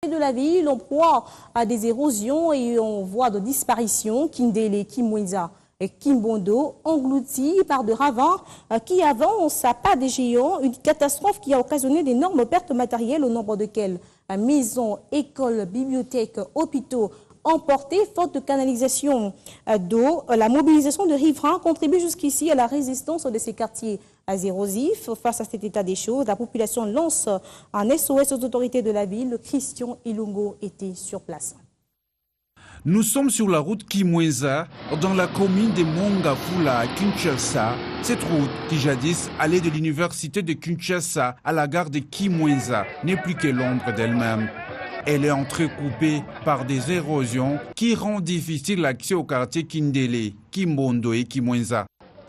De la ville, on proie à des érosions et on voit de disparitions. Kindélé, Kimwenza et Kimbondo engloutis par de ravins qui avancent à pas des géants. Une catastrophe qui a occasionné d'énormes pertes matérielles au nombre de quelles maisons, écoles, bibliothèques, hôpitaux emportés faute de canalisation d'eau. La mobilisation de riverains contribue jusqu'ici à la résistance de ces quartiers érosifs. Face à cet état des choses, la population lance un SOS aux autorités de la ville. Christian Ilungo était sur place. Nous sommes sur la route Kimwenza, dans la commune de Mongafula à Kinshasa. Cette route, qui jadis allait de l'université de Kinshasa à la gare de Kimwenza, n'est plus que l'ombre d'elle-même. Elle est entrecoupée par des érosions qui rendent difficile l'accès au quartier Kindélé, Kimbondo et Kimwenza.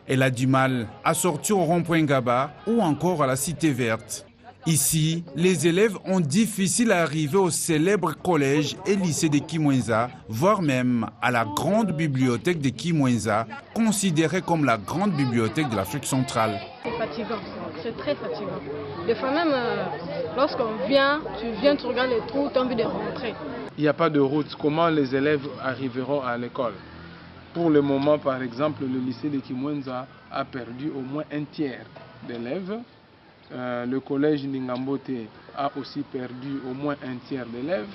Elle a du mal à sortir au rond-point Gaba ou encore à la cité verte. Ici, les élèves ont difficile à arriver au célèbre collège et lycée de Kimwenza, voire même à la grande bibliothèque de Kimwenza, considérée comme la grande bibliothèque de l'Afrique centrale. C'est fatigant, c'est très fatigant. Des fois même, lorsqu'on vient, tu regardes les trous, tu as envie de rentrer. Il n'y a pas de route. Comment les élèves arriveront à l'école? Pour le moment, par exemple, le lycée de Kimwenza a perdu au moins un tiers d'élèves. Le collège Ningambote a aussi perdu au moins un tiers d'élèves.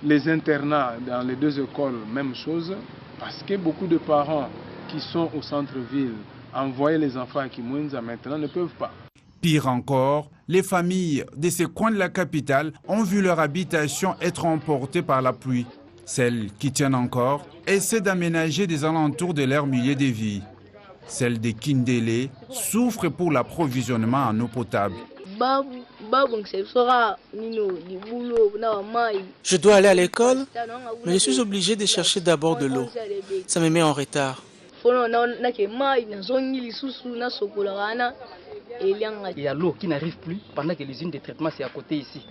Les internats dans les deux écoles, même chose, parce que beaucoup de parents qui sont au centre-ville, envoyer les enfants à Kimwenza maintenant ne peuvent pas. Pire encore, les familles de ces coins de la capitale ont vu leur habitation être emportée par la pluie. Celles qui tiennent encore essaient d'aménager des alentours de leur milieu de vie. Celle de Kindélé souffre pour l'approvisionnement en eau potable. Je dois aller à l'école, mais je suis obligé de chercher d'abord de l'eau. Ça me met en retard. Il y a l'eau qui n'arrive plus pendant que l'usine de traitement c'est à côté ici.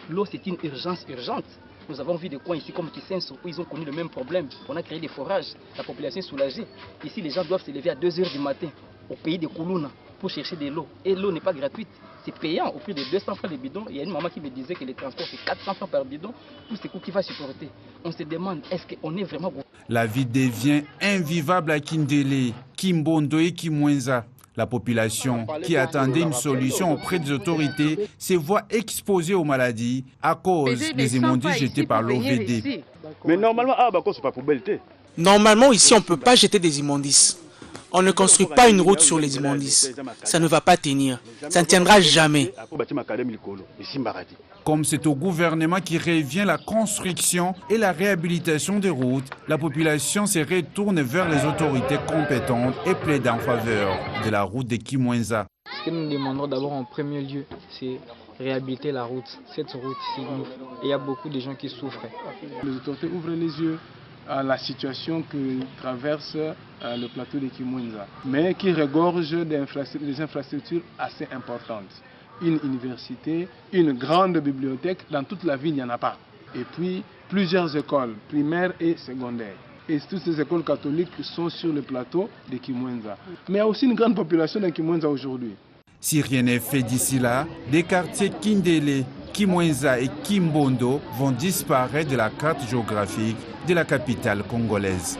L'eau c'est une urgence urgente. Nous avons vu des coins ici comme Kissenso où ils ont connu le même problème. On a créé des forages, la population est soulagée. Ici les gens doivent se lever à 2 h du matin au pays de Koulouna pour chercher de l'eau. Et l'eau n'est pas gratuite, c'est payant au prix de 200 francs le bidon. Il y a une maman qui me disait que le transport c'est 400 francs par bidon. Tout ce coût qui va supporter. On se demande est-ce qu'on est vraiment... La vie devient invivable à Kindélé, Kimbondo et Kimwenza. La population qui attendait une solution auprès des autorités se voit exposée aux maladies à cause des immondices jetés par l'OVD. Mais normalement, c'est pas poubelle. Normalement, ici, on ne peut pas jeter des immondices. On ne construit pas une route sur les immondices. Ça ne va pas tenir. Ça ne tiendra jamais. Comme c'est au gouvernement qui revient la construction et la réhabilitation des routes, la population se retourne vers les autorités compétentes et plaide en faveur de la route de Kimwenza. Ce que nous demandons d'abord en premier lieu, c'est réhabiliter la route. Cette route-ci, il y a beaucoup de gens qui souffrent. Les autorités ouvrent les yeux à la situation que traverse le plateau de Kimwenza, mais qui regorge des infrastructures assez importantes. Une université, une grande bibliothèque, dans toute la ville il n'y en a pas. Et puis plusieurs écoles primaires et secondaires. Et toutes ces écoles catholiques sont sur le plateau de Kimwenza. Mais il y a aussi une grande population dans Kimwenza aujourd'hui. Si rien n'est fait d'ici là, des quartiers Kindélé, Kimwenza et Kimbondo vont disparaître de la carte géographique de la capitale congolaise.